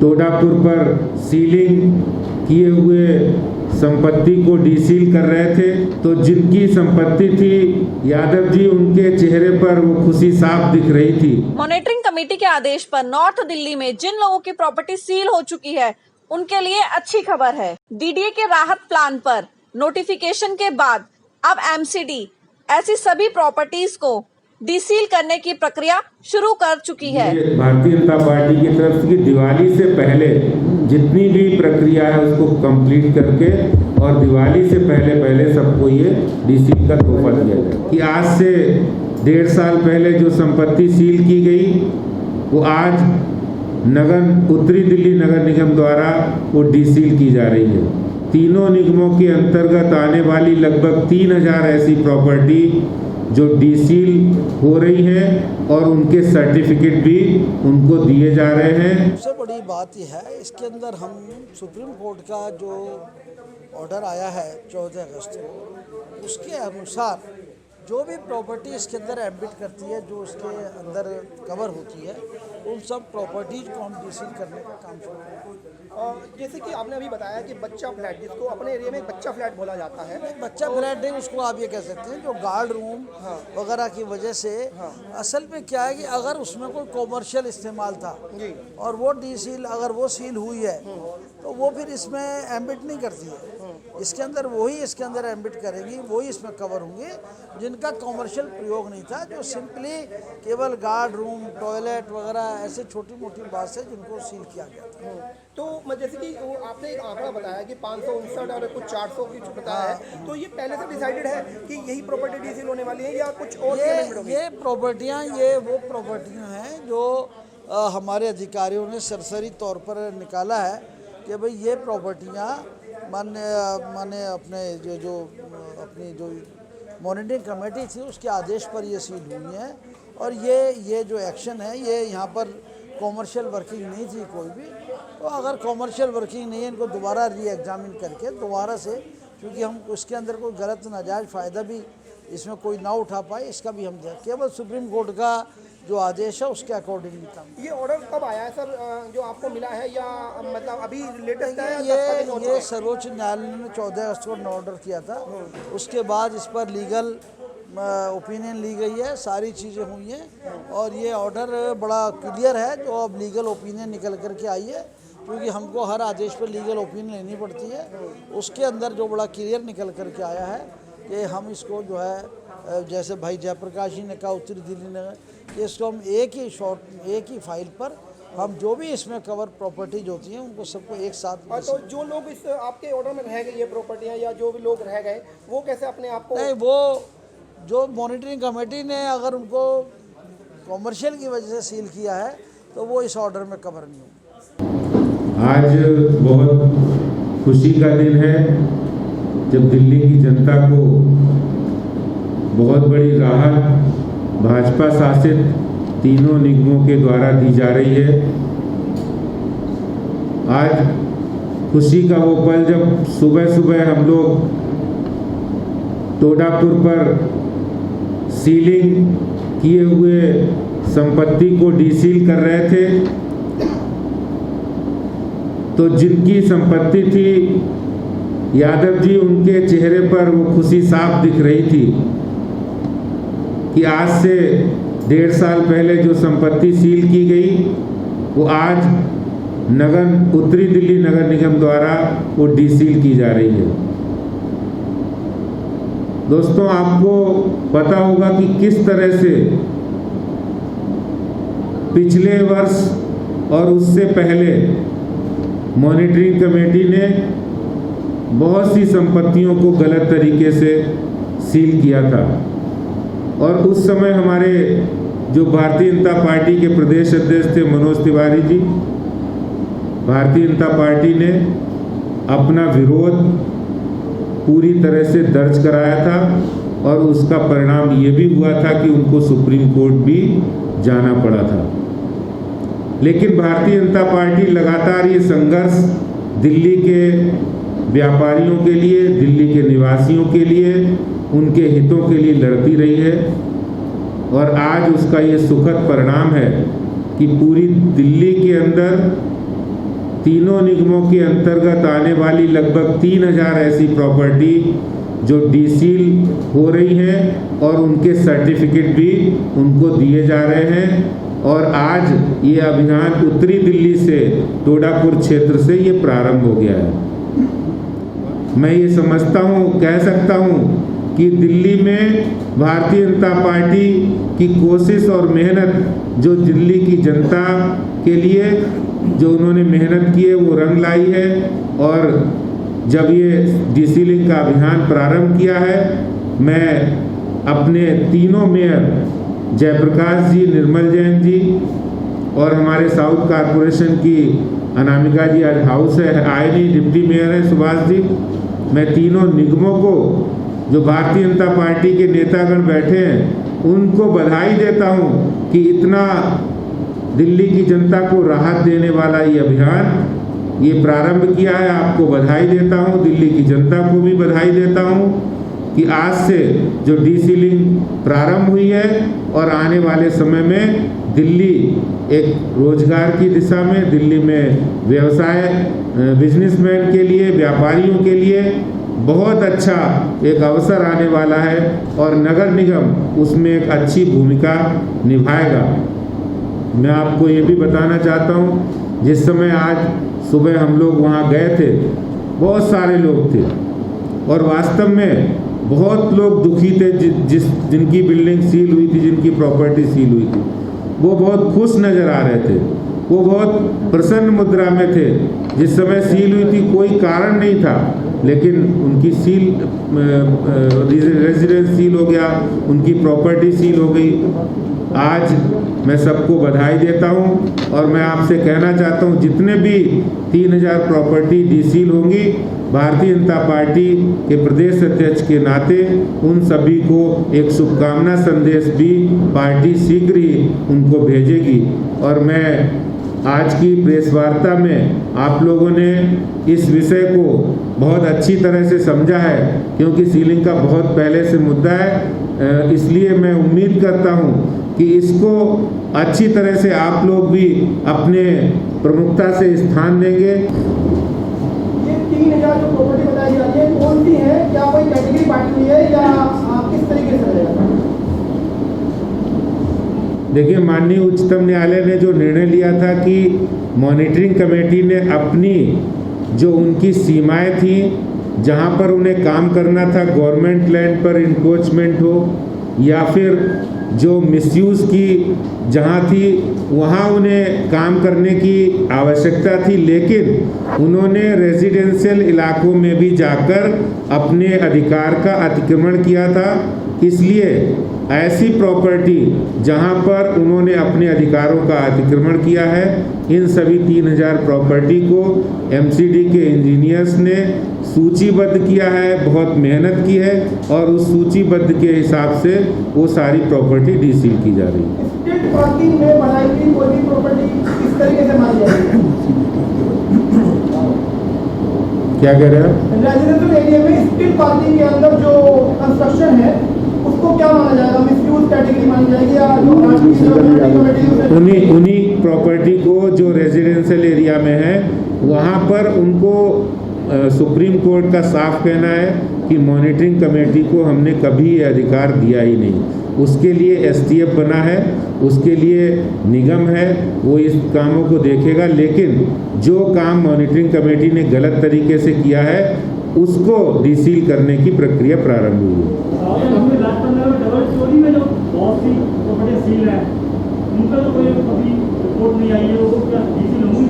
टोडापुर पर सीलिंग किए हुए संपत्ति को डीसील कर रहे थे, तो जिनकी संपत्ति थी यादव जी, उनके चेहरे पर वो खुशी साफ दिख रही थी। मॉनिटरिंग कमेटी के आदेश पर नॉर्थ दिल्ली में जिन लोगों की प्रॉपर्टी सील हो चुकी है उनके लिए अच्छी खबर है। डीडीए के राहत प्लान पर नोटिफिकेशन के बाद अब एमसीडी ऐसी सभी प्रॉपर्टीज को डीसील करने की प्रक्रिया शुरू कर चुकी है। भारतीय जनता पार्टी की तरफ से दिवाली से पहले जितनी भी प्रक्रिया है उसको कंप्लीट करके और दिवाली से पहले सबको ये डीसील का तोहफा दिया जाए। कि आज से 1.5 साल पहले जो संपत्ति सील की गई वो आज उत्तरी दिल्ली नगर निगम द्वारा वो डीसील की जा रही है। तीनों निगमों के अंतर्गत आने वाली लगभग 3000 ऐसी प्रॉपर्टी जो डीसील हो रही है और उनके सर्टिफिकेट भी उनको दिए जा रहे हैं। सबसे बड़ी बात यह है, इसके अंदर हम सुप्रीम कोर्ट का जो ऑर्डर आया है 14 अगस्त को, उसके अनुसार जो भी प्रॉपर्टी इसके अंदर एडमिट करती है, जो इसके अंदर कवर होती है, उन सब प्रॉपर्टीज को हम डीसील करने का काम शुरू करेंगे। जैसे कि आपने अभी बताया कि बच्चा फ्लैट, जिसको अपने एरिया में बच्चा फ्लैट बोला जाता है, बच्चा फ्लैट नहीं, उसको आप ये कह सकते हैं जो गार्ड रूम वगैरह की वजह से असल में क्या है कि अगर उसमें कोई कॉमर्शियल इस्तेमाल था और वो डीसील अगर वो सील हुई है तो वो फिर इसमें एम्बिट नहीं करती है। इसके अंदर वही इसके अंदर एम्बिट करेंगी, वही इसमें कवर होंगे जिनका कॉमर्शियल प्रयोग नहीं था, जो सिंपली केवल गार्ड रूम, टॉयलेट वगैरह ऐसे छोटी मोटी बात से जिनको सील किया गया था। तो जैसे कि वो आपने एक आंकड़ा बताया कि 559 और कुछ 400 की बताया है, तो ये पहले से डिसाइडेड है कि यही प्रॉपर्टी डीसील होने वाली है या कुछ और? ये प्रॉपर्टियाँ ये वो प्रॉपर्टियाँ हैं जो हमारे अधिकारियों ने सरसरी तौर पर निकाला है कि भाई ये प्रॉपर्टियाँ माने अपने जो अपनी जो मॉनिटरिंग कमेटी थी उसके आदेश पर ये सील हुई हैं। और ये जो एक्शन है ये यहाँ पर कॉमर्शियल वर्किंग नहीं थी कोई भी, तो अगर कॉमर्शियल वर्किंग नहीं है इनको दोबारा री एग्जामिन करके दोबारा से, क्योंकि हम उसके अंदर कोई गलत नाजायज़ फ़ायदा भी इसमें कोई ना उठा पाए, इसका भी हम दें। केवल सुप्रीम कोर्ट का जो आदेश है उसके अकॉर्डिंगली काम। ये ऑर्डर कब आया है सर, जो आपको मिला है, या मतलब अभी लेटेस्ट है? ये सर्वोच्च न्यायालय ने 14 अगस्त को ऑर्डर किया था, उसके बाद इस पर लीगल ओपिनियन ली गई है, सारी चीज़ें हुई हैं और ये ऑर्डर बड़ा क्लियर है जो अब लीगल ओपिनियन निकल कर के आई है, क्योंकि हमको हर आदेश पर लीगल ओपिनियन लेनी पड़ती है। उसके अंदर जो बड़ा क्लियर निकल कर के आया है कि हम इसको जो है, जैसे भाई जयप्रकाश जी ने कहा उत्तरी दिल्ली ने, कि इसको हम एक ही फाइल पर हम जो भी इसमें कवर प्रॉपर्टीज होती हैं उनको सबको एक साथ। तो जो लोग इस आपके ऑर्डर में रह गए ये प्रॉपर्टियाँ, या जो भी लोग रह गए, वो कैसे अपने आप को? नहीं, वो जो मॉनिटरिंग कमेटी ने अगर उनको कॉमर्शियल की वजह से सील किया है तो वो इस ऑर्डर में कवर नहीं होगा। आज बहुत खुशी का दिन है जब दिल्ली की जनता को बहुत बड़ी राहत भाजपा शासित तीनों निगमों के द्वारा दी जा रही है। आज खुशी का वो पल जब सुबह हम लोग टोडापुर पर सीलिंग किए हुए संपत्ति को डीसील कर रहे थे, तो जिनकी संपत्ति थी यादव जी, उनके चेहरे पर वो खुशी साफ दिख रही थी। कि आज से 1.5 साल पहले जो संपत्ति सील की गई वो आज उत्तरी दिल्ली नगर निगम द्वारा वो डीसील की जा रही है। दोस्तों, आपको पता होगा कि किस तरह से पिछले वर्ष और उससे पहले मॉनिटरिंग कमेटी ने बहुत सी संपत्तियों को गलत तरीके से सील किया था, और उस समय हमारे जो भारतीय जनता पार्टी के प्रदेश अध्यक्ष थे मनोज तिवारी जी, भारतीय जनता पार्टी ने अपना विरोध पूरी तरह से दर्ज कराया था और उसका परिणाम ये भी हुआ था कि उनको सुप्रीम कोर्ट भी जाना पड़ा था। लेकिन भारतीय जनता पार्टी लगातार ये संघर्ष दिल्ली के व्यापारियों के लिए, दिल्ली के निवासियों के लिए, उनके हितों के लिए लड़ती रही है, और आज उसका ये सुखद परिणाम है कि पूरी दिल्ली के अंदर तीनों निगमों के अंतर्गत आने वाली लगभग 3000 ऐसी प्रॉपर्टी जो डीसील हो रही हैं और उनके सर्टिफिकेट भी उनको दिए जा रहे हैं। और आज ये अभियान उत्तरी दिल्ली से टोडापुर क्षेत्र से ये प्रारंभ हो गया है। मैं ये समझता हूँ, कह सकता हूँ कि दिल्ली में भारतीय जनता पार्टी की कोशिश और मेहनत जो दिल्ली की जनता के लिए जो उन्होंने मेहनत की है वो रंग लाई है। और जब ये डीसीलिंग का अभियान प्रारंभ किया है, मैं अपने तीनों मेयर जयप्रकाश जी, निर्मल जैन जी और हमारे साउथ कारपोरेशन की अनामिका जी आज हाउस है, आए नहीं, डिप्टी मेयर है सुभाष जी, मैं तीनों निगमों को जो भारतीय जनता पार्टी के नेतागण बैठे हैं उनको बधाई देता हूं कि इतना दिल्ली की जनता को राहत देने वाला ये अभियान ये प्रारंभ किया है। आपको बधाई देता हूं, दिल्ली की जनता को भी बधाई देता हूं कि आज से जो डीसीलिंग प्रारंभ हुई है और आने वाले समय में दिल्ली एक रोजगार की दिशा में, दिल्ली में व्यवसाय बिजनेसमैन के लिए, व्यापारियों के लिए बहुत अच्छा एक अवसर आने वाला है और नगर निगम उसमें एक अच्छी भूमिका निभाएगा। मैं आपको ये भी बताना चाहता हूँ, जिस समय आज सुबह हम लोग वहाँ गए थे, बहुत सारे लोग थे और वास्तव में बहुत लोग दुखी थे जिनकी बिल्डिंग सील हुई थी, जिनकी प्रॉपर्टी सील हुई थी, वो बहुत खुश नज़र आ रहे थे, वो बहुत प्रसन्न मुद्रा में थे। जिस समय सील हुई थी कोई कारण नहीं था, लेकिन उनकी रेजिडेंस सील हो गया, उनकी प्रॉपर्टी सील हो गई। आज मैं सबको बधाई देता हूं और मैं आपसे कहना चाहता हूं, जितने भी 3000 प्रॉपर्टी डीसील होंगी, भारतीय जनता पार्टी के प्रदेश अध्यक्ष के नाते उन सभी को एक शुभकामना संदेश भी पार्टी शीघ्र ही उनको भेजेगी। और मैं आज की प्रेस वार्ता में आप लोगों ने इस विषय को बहुत अच्छी तरह से समझा है, क्योंकि सीलिंग का बहुत पहले से मुद्दा है। इसलिए मैं उम्मीद करता हूं कि इसको अच्छी तरह से आप लोग भी अपने प्रमुखता से स्थान देंगे। ये 3000 जो प्रॉपर्टी बताई जा रही है कौन सी है, क्या कोई कैटेगरी बांटी हुई है या किस तरीके से रहेगा? देखिए, माननीय उच्चतम न्यायालय ने जो निर्णय लिया था कि मॉनिटरिंग कमेटी ने अपनी जो उनकी सीमाएं थी, जहां पर उन्हें काम करना था, गवर्नमेंट लैंड पर इंक्रोचमेंट हो या फिर जो मिसयूज़ की जहां थी वहां उन्हें काम करने की आवश्यकता थी, लेकिन उन्होंने रेजिडेंशियल इलाकों में भी जाकर अपने अधिकार का अतिक्रमण किया था। इसलिए ऐसी प्रॉपर्टी जहां पर उन्होंने अपने अधिकारों का अतिक्रमण किया है, इन सभी 3000 प्रॉपर्टी को एमसीडी के इंजीनियर्स ने सूचीबद्ध किया है, बहुत मेहनत की है और उस सूचीबद्ध के हिसाब से वो सारी प्रॉपर्टी डीसील की जा रही है। स्टेट पार्किंग में बनाई गई कोई भी प्रॉपर्टी किस तरीके से मानी जाएगी? क्या कह रहे हैं? रेजिडेंशियल एरिया में स्ट्रीट पार्किंग के अंदर जो कंस्ट्रक्शन है उसको क्या माना जाएगा? मिसयूज कैटेगरी मानी जाएगी या जो उन्हीं प्रॉपर्टी को जो रेजिडेंशियल एरिया में है वहाँ पर उनको सुप्रीम कोर्ट का साफ कहना है कि मॉनिटरिंग कमेटी को हमने कभी ये अधिकार दिया ही नहीं। उसके लिए एसटीएफ बना है, उसके लिए निगम है, वो इस कामों को देखेगा, लेकिन जो काम मॉनिटरिंग कमेटी ने गलत तरीके से किया है उसको डीसील करने की प्रक्रिया प्रारंभ हुई है। डबल स्टोरी में जो बहुत सी प्रॉपर्टी सील है उनका तो कोई अभी रिपोर्ट नहीं आई है, वो क्या डीसील होंगी?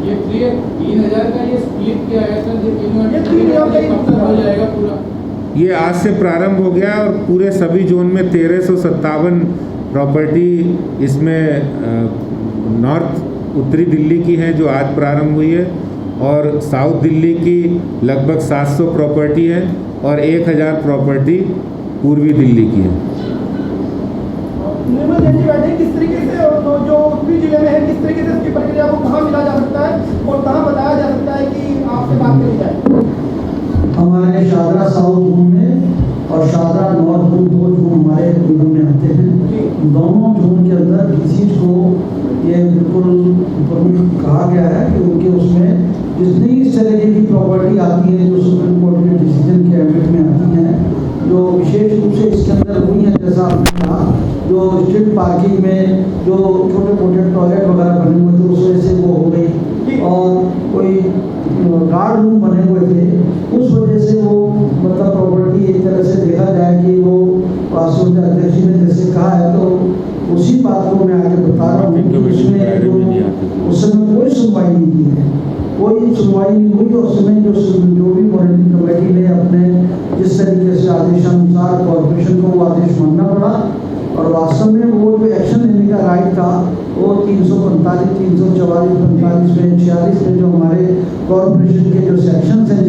ये 3000 का ये स्प्लिट क्या है सर? ये 3000 हो जाएगा पूरा? ये आज से प्रारंभ हो गया और पूरे सभी जोन में 1357 प्रॉपर्टी इसमें नॉर्थ उत्तरी दिल्ली की हैं जो आज प्रारंभ हुई है, और साउथ दिल्ली की लगभग 700 प्रॉपर्टी है और 1000 प्रॉपर्टी पूर्वी दिल्ली की है। निर्मल जैन जी बैठे, किस तरीके से जो उत्तरी जिले में है किस तरीके से इसकी प्रक्रिया को कहाँ मिला जा सकता है और कहाँ बताया जा सकता है कि आपसे बात करी जाए? हमारे शादरा साउथ जोन में और शादरा नॉर्थ जोन, दो जोन हमारे निगम में आते हैं। दोनों जोन के अंदर किसी को ये बिल्कुल कहा गया है कि उनके उसमें जितनी इस तरीके की प्रॉपर्टी आती है जो सुप्रीम कोर्ट के डिसीजन के एम्बिट में आती हैं, जो विशेष रूप से इसके अंदर हुई है, जैसा आपने कहा, जो स्ट्रीट पार्किंग में जो छोटे मोटे टॉयलेट वगैरह बने हुए थे उस वजह से वो हो गई, और कोई गार्ड रूम बने हुए थे उस वजह से वो मतलब प्रॉपर्टी एक तरह से देखा जाए कि वो राष्ट्रपति अध्यक्ष जी ने जैसे कहा है, तो उसी बात को मैं आगे बता रहा हूँ कि उसमें उस समय कोई सुनवाई नहीं की है, कोई सुनवाई नहीं हुई। और उसमें जो भी मॉनिटरिंग कमेटी ने अपने जिस तरीके से आदेशानुसार कॉर्पोरेशन को वो आदेश मानना पड़ा, और वास्तव में वो जो एक्शन लेने का राइट था वो 345, 344, 45 में 46 में जो हमारे कॉर्पोरेशन के जो सेक्शंस हैं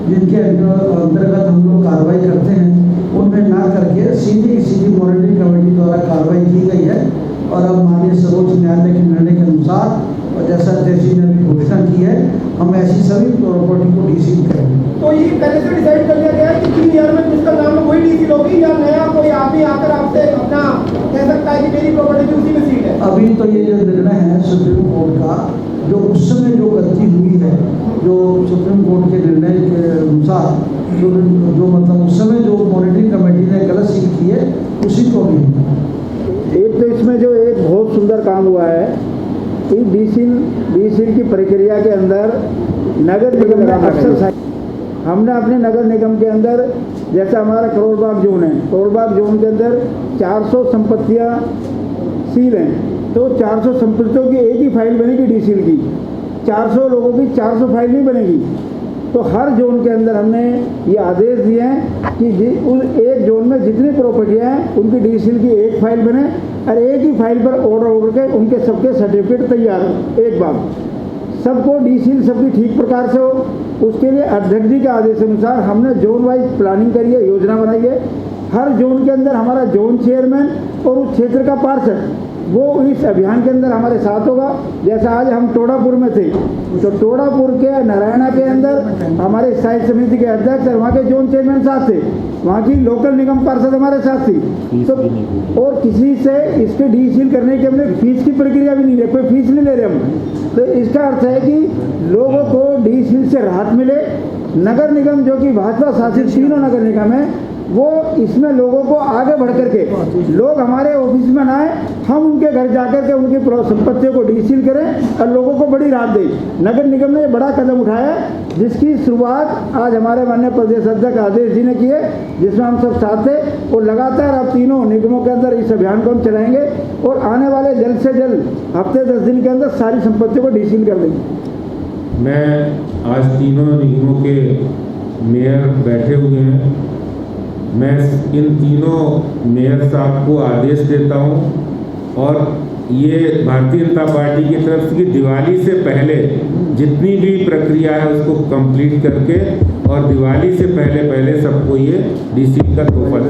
जिनके अंतर्गत हम लोग कार्रवाई करते हैं, उनमें ना करके सीधी मॉनिटरिंग कमेटी द्वारा कार्रवाई की गई है। और अब माननीय सर्वोच्च न्यायालय के निर्णय के अनुसार और जैसा अध्यक्ष जी ने भी घोषणा की है, हम ऐसी सभी प्रॉपर्टी को डीसील करेंगे। तो ये पहले से डिसाइड कर लिया गया है कि 3 ईयर में जिसका नाम है वही डीसील होगी, या नया कोई आप ही आकर आपसे अपना कह सकता है कि मेरी प्रॉपर्टी भी उसी में सील है? अभी तो ये जो निर्णय है सुप्रीम कोर्ट का, जो उस समय जो गलती हुई है, जो सुप्रीम कोर्ट के निर्णय के अनुसार जो मतलब उस समय जो मॉनिटरिंग कमेटी ने गलत सील की है उसी को भी। एक तो इसमें जो एक बहुत सुंदर काम हुआ है, इस डीसील की प्रक्रिया के अंदर नगर निगम में अक्सर हमने अपने नगर निगम के अंदर, जैसा हमारा करोड़ बाग जोन है, करोड़ बाग जोन के अंदर 400 संपत्तियां सील हैं, तो 400 संपत्तियों की एक ही फाइल बनेगी डीसील की, 400 लोगों की 400 फाइल नहीं बनेगी। तो हर जोन के अंदर हमने ये आदेश दिए हैं कि उस एक जोन में जितनी प्रॉपर्टियाँ हैं उनकी डीसील की एक फाइल बने, और एक ही फाइल पर ऑर्डर के उनके सबके सर्टिफिकेट तैयार हो एक बार, सबको डीसील सबकी ठीक प्रकार से हो। उसके लिए अध्यक्ष जी के आदेश अनुसार हमने जोन वाइज प्लानिंग करी है, योजना बनाई है। हर जोन के अंदर हमारा जोन चेयरमैन और उस क्षेत्र का पार्षद वो इस अभियान के अंदर हमारे साथ होगा। जैसा आज हम टोडापुर में थे, तो टोडापुर के नारायणा के अंदर हमारे स्थायी समिति के अध्यक्ष और वहाँ के जोन चेयरमैन साथ थे, वहाँ की लोकल निगम पार्षद हमारे साथ थी। तो और किसी से इसके डीसील करने की हमने फीस की प्रक्रिया भी नहीं ले, कोई फीस नहीं ले रहे हम। तो इसका अर्थ है कि लोगों को डीसील से राहत मिले। नगर निगम जो कि भाजपा शासित तीनों नगर निगम है, वो इसमें लोगों को आगे बढ़ करके, लोग हमारे ऑफिस में ना आए, हम उनके घर जाकर के उनकी संपत्तियों को डीसील करें और लोगों को बड़ी राहत दें। नगर निगम ने बड़ा कदम उठाया, जिसकी शुरुआत आज हमारे माननीय प्रदेश अध्यक्ष आदेश जी ने की है, जिसमें हम सब साथ थे। और लगातार अब तीनों निगमों के अंदर इस अभियान को हम चलाएंगे और आने वाले जल्द से जल्द हफ्ते 10 दिन के अंदर सारी संपत्तियों को डीसील कर देंगे। मैं आज तीनों निगमों के मेयर बैठे हुए हैं, मैं इन तीनों मेयर साहब को आदेश देता हूं, और ये भारतीय जनता पार्टी की तरफ से कि दिवाली से पहले जितनी भी प्रक्रिया है उसको कंप्लीट करके और दिवाली से पहले सबको ये डीसील का तोहफा